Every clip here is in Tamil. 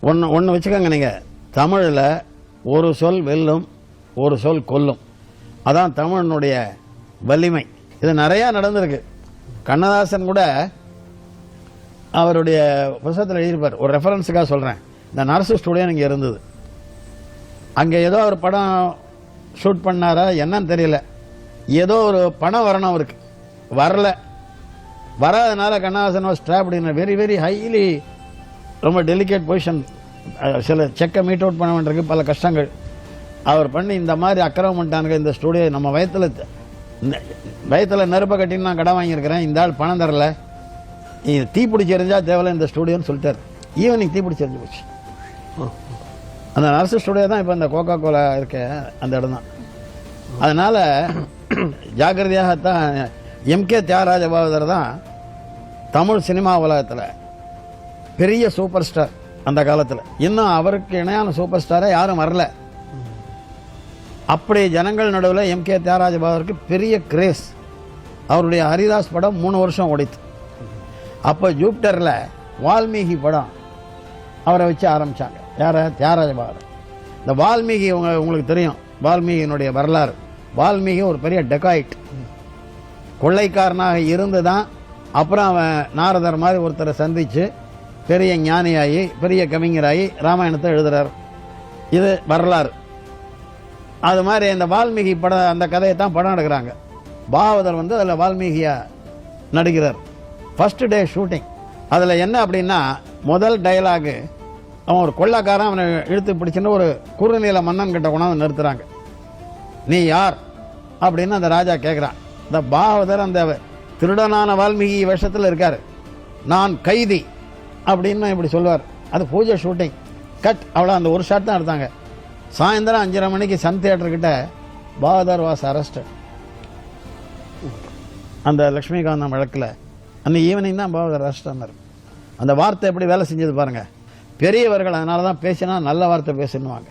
ஒன்று வச்சுக்கோங்க. நீங்கள் தமிழில் ஒரு சொல் வெல்லும், ஒரு சொல் கொல்லும். அதான் தமிழனுடைய வலிமை. இது நிறையா நடந்திருக்கு. கண்ணதாசன் கூட அவருடைய புத்தகத்தில் எழுதியிருப்பார். ஒரு ரெஃபரன்ஸுக்காக சொல்கிறேன். இந்த நரசு ஸ்டுடியோ இங்கே இருந்தது. அங்கே ஏதோ ஒரு படம் ஷூட் பண்ணாரா என்னன்னு தெரியல. ஏதோ ஒரு பணம் வரணும் அவருக்கு, வரல. வராதனால Kannadasan strapped in very very highly, ரொம்ப டெலிகேட் பொசிஷன். சில செக்கை மீட் அவுட் பண்ண வேண்டியிருக்கு, பல கஷ்டங்கள். அவர் பண்ணி இந்த மாதிரி அக்கிரமம் பண்ணிட்டானுங்க. இந்த ஸ்டூடியோ நம்ம வயத்தில் நெருப்பை கட்டின்னு நான் கடன் வாங்கியிருக்கிறேன், இந்த ஆள் பணம் தரல, தீ பிடிச்சி எரிஞ்சா தேவையில்ல இந்த ஸ்டூடியோன்னு சொல்லிட்டார். ஈவினிங் தீ பிடிச்சி எரிஞ்சு போச்சு. அந்த நர்ஸு ஸ்டூடியோ தான் இப்போ இந்த கோகா கோலா இருக்க அந்த இடம் தான். அதனால ஜாக்கிரதையாகத்தான். எம்கே தியாகராஜ பாகவதர் தான் தமிழ் சினிமா உலகத்தில் பெரிய சூப்பர் ஸ்டார். அந்த காலத்தில் இன்னும் அவருக்கு இணையான சூப்பர் ஸ்டாரே யாரும் வரல. அப்படி ஜனங்கள் நடுவில் எம்கே தியாகராஜ பாகவதருக்கு பெரிய கிரேஸ். அவருடைய ஹரிதாஸ் படம் 3 வருஷம் ஓடித்து. அப்போ ஜூபிட்டரில் வால்மீகி படம் அவரை வச்சு ஆரம்பித்தாங்க. யார? தியாகராஜ பாகவதர். இந்த வால்மீகி உங்களுக்கு தெரியும், வால்மீகியினுடைய வரலாறு. வால்மீகி ஒரு பெரிய டெகாய்ட், கொள்ளைக்காரனாக இருந்து தான் அப்புறம் அவன் நாரதர் மாதிரி ஒருத்தரை சந்தித்து பெரிய ஞானியாகி பெரிய கவிஞராகி ராமாயணத்தை எழுதுறார். இது வரலாறு. அது மாதிரி இந்த வால்மீகி படம், அந்த கதையை தான் படம் எடுக்கிறாங்க. பாகவதர் அதில் வால்மீகியா நடிக்கிறார். First day shooting. அதில் என்ன அப்படின்னா, முதல் டயலாகு அவன் ஒரு கொள்ளைக்காரன் அவனை இழுத்து பிடிச்சின்னு ஒரு குறுநில மன்னன் கிட்ட கொண்டாந்து நிறுத்துறாங்க. நீ யார் அப்படின்னு அந்த ராஜா கேட்குறான். இந்த பாகவதர் அந்த திருடனான வால்மீகி வேஷத்தில் இருக்காரு. நான் கைதி அப்படின்னு இப்படி சொல்லுவார். அது பூஜை ஷூட்டிங் கட். அவ்வளோ அந்த ஒரு ஷாட் தான் எடுத்தாங்க. சாயந்தரம் 5:30 மணிக்கு சன் தியேட்டர்கிட்ட பாகவதர் வாஸ் அரெஸ்டட். அந்த லக்ஷ்மிகாந்தம் வழக்கில் அன்னைக்கு ஈவினிங் தான் பாகவதர் அரெஸ்ட் ஆனார். அந்த வார்த்தை எப்படி வேலை செஞ்சது பாருங்க. பெரியவர்கள் அதனால தான் பேசினா நல்ல வார்த்தை பேசணுவாங்க.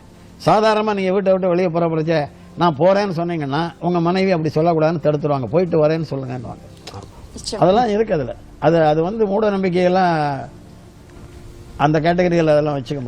சாதாரணமாக நீங்கள் வீட்டை விட்டு வெளியே போகிறப்ப நான் போகிறேன்னு சொன்னீங்கன்னா உங்கள் மனைவி அப்படி சொல்லக்கூடாதுன்னு தடுத்துருவாங்க. போயிட்டு வரேன்னு சொல்லுங்கன்னுவாங்க. அதெல்லாம் இருக்கு அதில். அது மூட நம்பிக்கையெல்லாம் அந்த கேட்டகரியில் அதெல்லாம் வச்சுக்க முடியாது.